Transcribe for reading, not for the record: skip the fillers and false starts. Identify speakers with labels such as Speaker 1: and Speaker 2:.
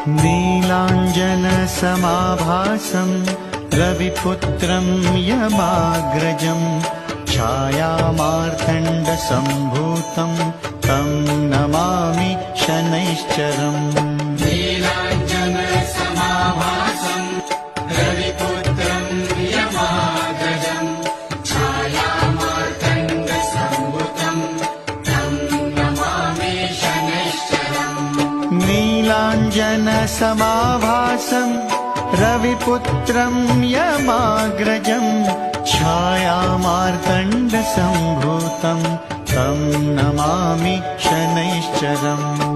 Speaker 1: नीलाञ्जनसमाभासं रविपुत्रं यमाग्रजं छायामार्तण्डसम्भूतं तं नमामि शनैश्चरम्।
Speaker 2: नीलाञ्जनसमाभासं रविपुत्रं यमाग्रजं छायामार्तण्डसम्भूतं तं नमामि शनैश्चरम्।
Speaker 1: नीलाञ्जनसमाभासं रविपुत्रं यमाग्रजं छायामार्तण्डसम्भूतं तं नमामि शनैश्चरम्।